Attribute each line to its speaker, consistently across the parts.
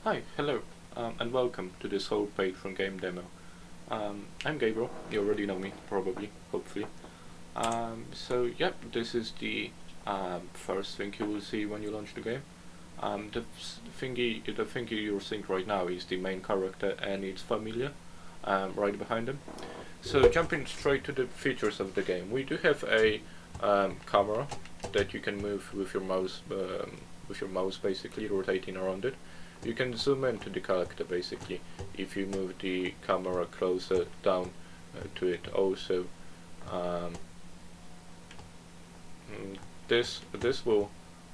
Speaker 1: Hi, hello, and welcome to this Soul Patron game demo. I'm Gabriel, you already know me, probably, hopefully. Yep, this is the first thing you will see when you launch the game. The thingy you're seeing right now is the main character and its familiar, right behind him. So jumping straight to the features of the game, we do have a camera that you can move with your mouse basically, rotating around it. You can zoom into the character basically if you move the camera closer down to it. Also, um, this will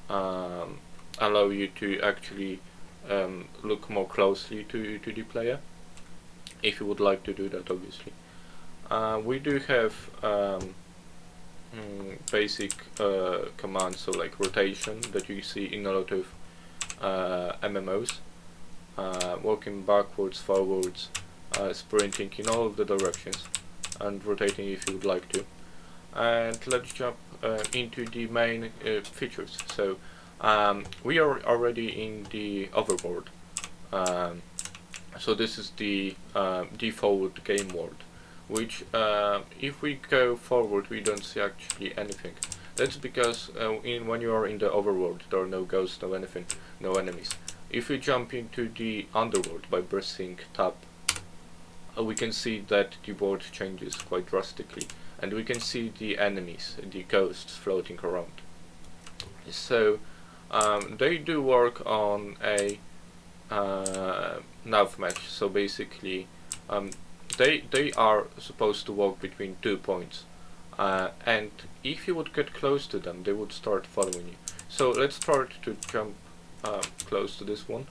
Speaker 1: allow you to actually look more closely to the player if you would like to do that, obviously. We do have basic commands, so like rotation that you see in a lot of MMOs, walking backwards, forwards, sprinting in all of the directions, and rotating if you would like to. And let's jump into the main features. So we are already in the overworld. So this is the default game world, which if we go forward we don't see actually anything. That's because when you are in the overworld there are no ghosts, no anything, no enemies. If we jump into the underworld by pressing tab, we can see that the world changes quite drastically, and we can see the enemies, the ghosts floating around. So they do work on a nav mesh. So basically, they are supposed to walk between 2 points, and if you would get close to them, they would start following you. So let's start to jump close to this one,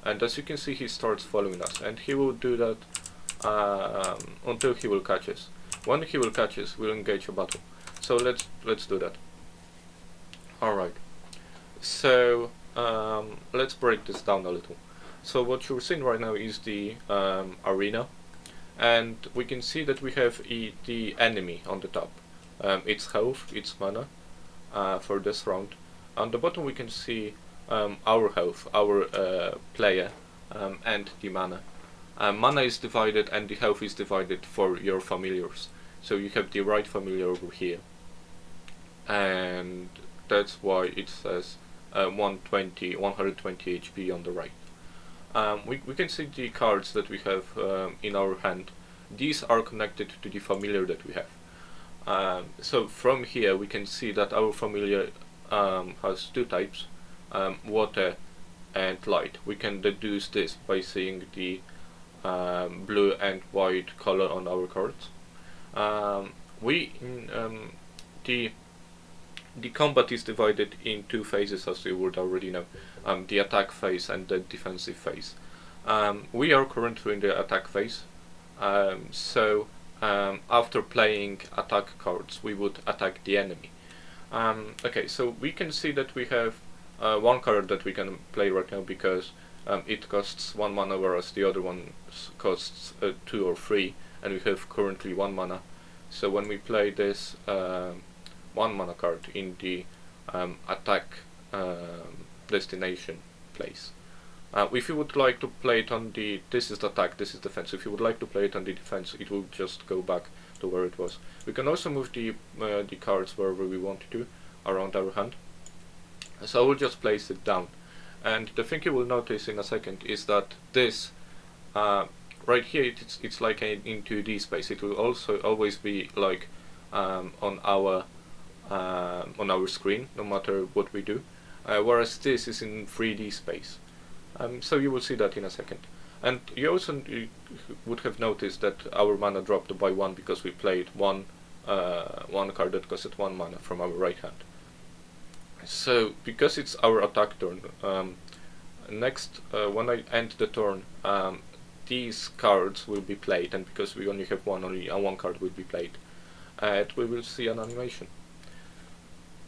Speaker 1: and as you can see, he starts following us, and he will do that until he will catch us. When he will catch us, we'll engage a battle. So let's do that. All right. So let's break this down a little. So what you're seeing right now is the arena, and we can see that we have the enemy on the top. Its health, its mana for this round. On the bottom we can see our health, our player, and the mana. Mana is divided and the health is divided for your familiars. So you have the right familiar over here, and that's why it says 120 HP on the right. We can see the cards that we have in our hand. These are connected to the familiar that we have. So from here we can see that our familiar has two types, water and light. We can deduce this by seeing the blue and white color on our cards. The combat is divided in two phases, as you would already know, the attack phase and the defensive phase. We are currently in the attack phase, after playing attack cards we would attack the enemy. Okay, so we can see that we have one card that we can play right now because it costs 1 mana, whereas the other one costs 2 or 3, and we have currently 1 mana. So when we play this 1 mana card in the attack destination place, if you would like to play it on the, this is the attack, this is defense, if you would like to play it on the defense, it will just go back to where it was. We can also move the cards wherever we want to around our hand. So I will just place it down, and the thing you will notice in a second is that this right here, it's like in 2D space. It will also always be like on our screen, no matter what we do, whereas this is in 3D space. So you will see that in a second. And you also would have noticed that our mana dropped by 1 because we played one card that costed 1 mana from our right hand. So because it's our attack turn, next when I end the turn, these cards will be played, and because we only have one, only one card will be played, and we will see an animation.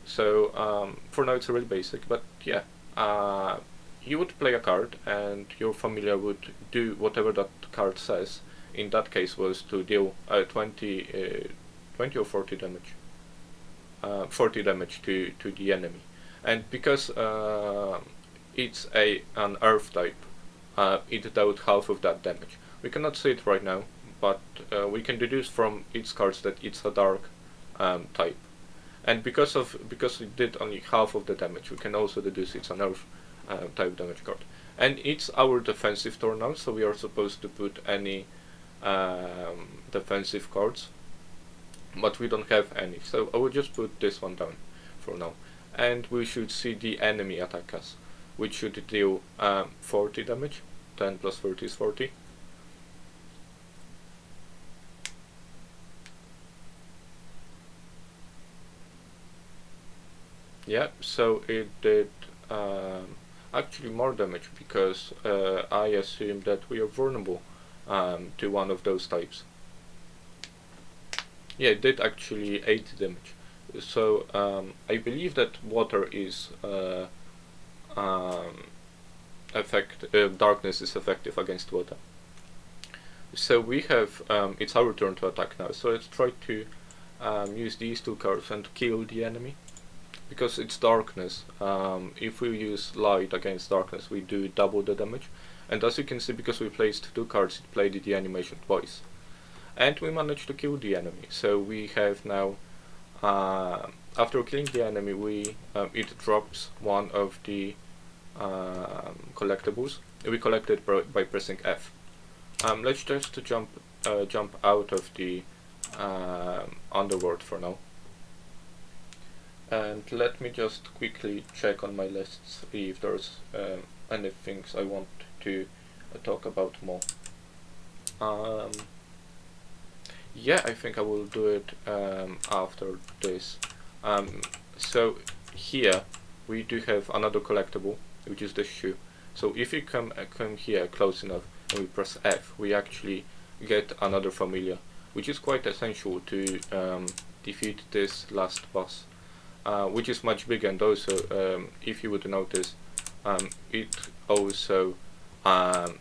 Speaker 1: So for now it's really basic, but yeah, you would play a card and your familiar would do whatever that card says. In that case was to deal 20 or 40 damage. 40 damage to the enemy. And because it's an earth type, it dealt half of that damage. We cannot see it right now, but we can deduce from its cards that it's a dark type. And because it did only half of the damage, we can also deduce it's an earth type damage card. And it's our defensive turn now, so we are supposed to put any defensive cards, but we don't have any. So I will just put this one down for now. And we should see the enemy attack us, which should deal 40 damage. 10 plus 30 is 40. Yeah, so it did actually more damage, because I assume that we are vulnerable to one of those types. Yeah, it did actually 80 damage. So I believe that water is darkness is effective against water. So we have it's our turn to attack now. So let's try to use these two cards and kill the enemy. Because it's darkness, if we use light against darkness, we do double the damage. And as you can see, because we placed two cards, it played the animation twice. And we managed to kill the enemy. So we have now, after killing the enemy, it drops one of the collectibles. We collect it by pressing F. Let's just jump out of the underworld for now. And let me just quickly check on my lists if there's any things I want to talk about more. Yeah, I think I will do it after this. So here we do have another collectible, which is the shoe. So if you come here close enough and we press F, we actually get another familiar, which is quite essential to defeat this last boss. Which is much bigger, and also, if you would notice, it also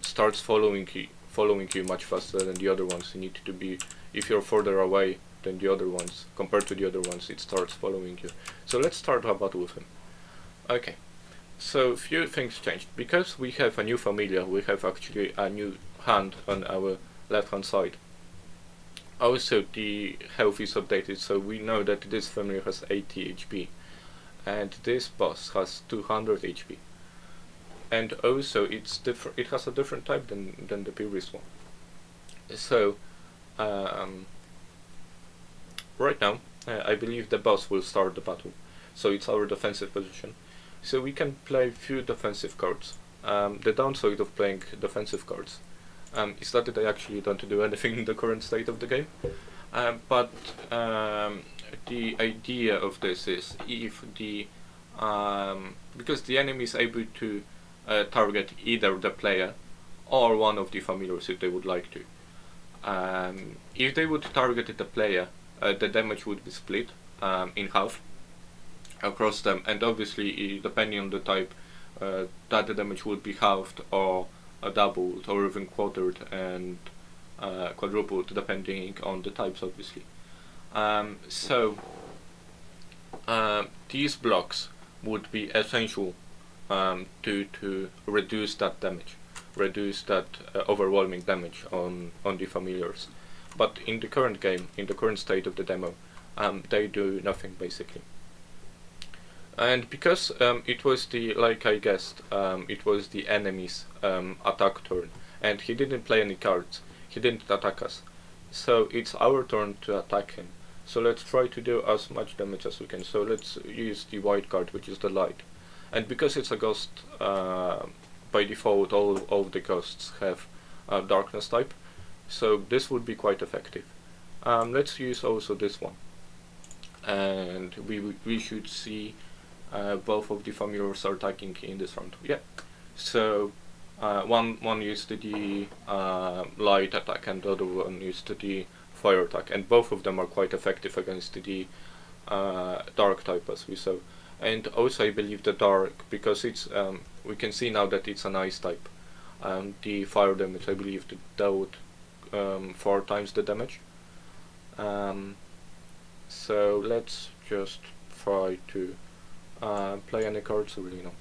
Speaker 1: starts following you much faster than the other ones. You need to be, if you're further away than the other ones, compared to the other ones, it starts following you. So let's start our battle with him. Okay, so few things changed. Because we have a new familiar, we have actually a new hand on our left hand side. Also, the health is updated, so we know that this familiar has 80 HP, and this boss has 200 HP. And also, it's different. It has a different type than the previous one. So, right now, I believe the boss will start the battle. So it's our defensive position. So we can play few defensive cards. The downside of playing defensive cards is that they actually don't do anything in the current state of the game. But the idea of this is if because the enemy is able to target either the player or one of the familiars if they would like to. If they would target the player, the damage would be split in half across them, and obviously depending on the type, that the damage would be halved or doubled or even quartered and quadrupled depending on the types, obviously. So these blocks would be essential to reduce that damage, reduce that overwhelming damage on the familiars. But in the current game, in the current state of the demo, they do nothing basically. And because it was like I guessed, it was the enemy's attack turn, and he didn't play any cards, he didn't attack us. So it's our turn to attack him. So let's try to do as much damage as we can. So let's use the white card, which is the light. And because it's a ghost, by default all of the ghosts have darkness type, so this would be quite effective. Let's use also this one, and we should see both of the familiars are attacking in this round. Yeah. So one used the light attack and the other one used the fire attack, and both of them are quite effective against the dark type, as we saw. And also I believe the dark, because it's we can see now that it's an ice type. The fire damage, I believe, dealt 4 times the damage. So let's just try to play any cards really now.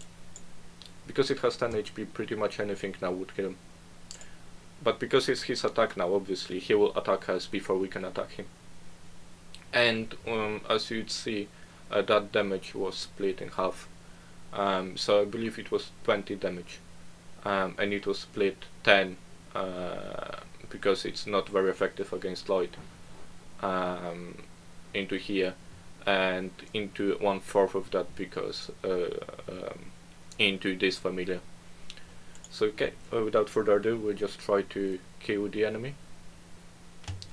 Speaker 1: Because it has 10 HP, pretty much anything now would kill him. But because it's his attack now, obviously, he will attack us before we can attack him. And as you'd see, that damage was split in half. So I believe it was 20 damage. And it was split 10 because it's not very effective against light, into here, and into 1/4 of that because into this familiar. So okay, without further ado, we'll just try to kill the enemy.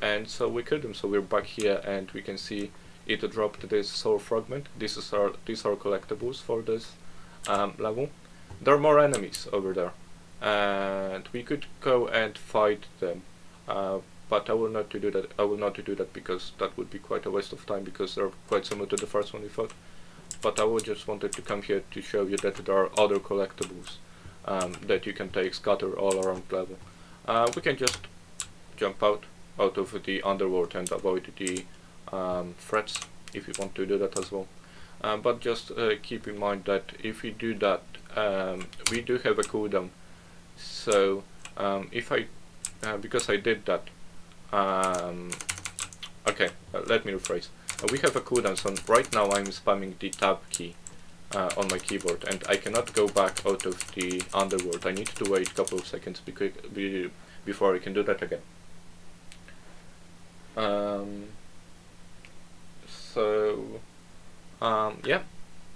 Speaker 1: And so we killed him, so we're back here and we can see it dropped this soul fragment. These are collectibles for this level. There are more enemies over there, and we could go and fight them, but I will not do that. I will not do that because that would be quite a waste of time, because they're quite similar to the first one we fought. But I would just wanted to come here to show you that there are other collectibles that you can take scatter all around level. We can just jump out of the underworld and avoid the threats if you want to do that as well. But just keep in mind that if we do that, we do have a cooldown. So if I, because I did that, okay, let me rephrase. We have a cooldown, so right now I'm spamming the tab key on my keyboard, and I cannot go back out of the underworld. I need to wait a couple of seconds before I can do that again. Yeah,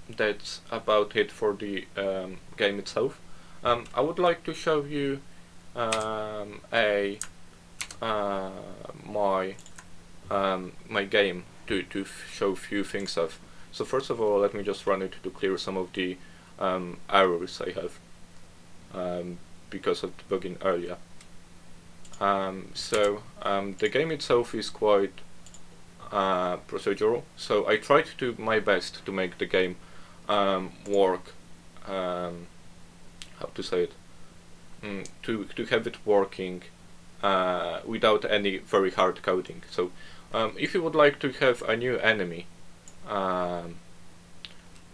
Speaker 1: that's about it for the game itself. I would like to show you my game to show a few things of. So first of all, let me just run it to clear some of the errors I have because of debugging earlier. The game itself is quite procedural, so I tried to my best to make the game work, how to say it, to have it working without any very hard coding. So if you would like to have a new enemy,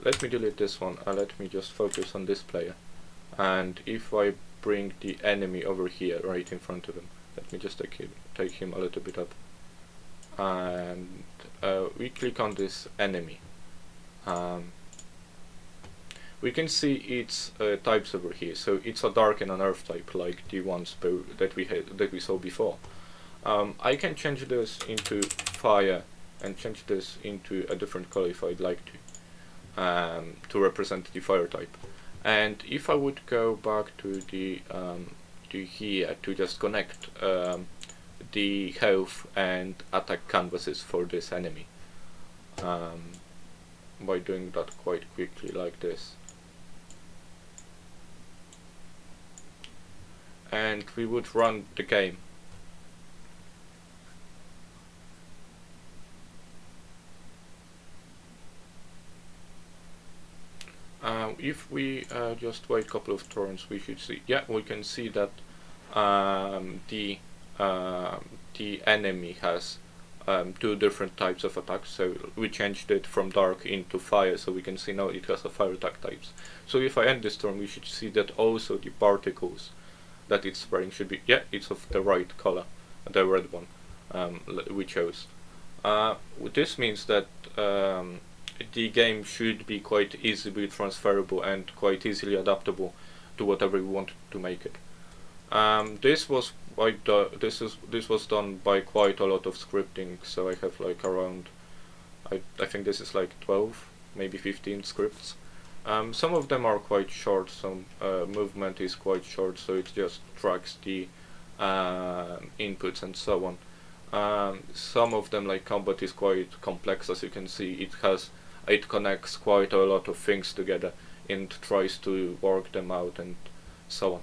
Speaker 1: let me delete this one, let me just focus on this player, and if I bring the enemy over here right in front of him, let me just take him a little bit up, and we click on this enemy. We can see its types over here. So it's a dark and an earth type, like the ones that we saw before. I can change this into fire and change this into a different color if I'd like to represent the fire type. And if I would go back to the to here to just connect the health and attack canvases for this enemy, by doing that quite quickly like this, and we would run the game. If we just wait a couple of turns, we should see. Yeah, we can see that the enemy has two different types of attacks. So we changed it from dark into fire, so we can see now it has a fire attack types. So if I end this turn, we should see that also the particles that it's spraying should be, yeah, it's of the right color, the red one we chose. This means that the game should be quite easily transferable and quite easily adaptable to whatever we want to make it. This was done by quite a lot of scripting, so I have like around, I think this is like 12, maybe 15 scripts. Some of them are quite short, some movement is quite short, so it just tracks the inputs and so on. Some of them, like combat, is quite complex, as you can see. It connects quite a lot of things together and tries to work them out and so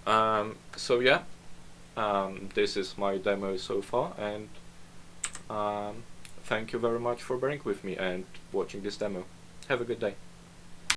Speaker 1: on. So yeah, this is my demo so far, and thank you very much for bearing with me and watching this demo. Have a good day.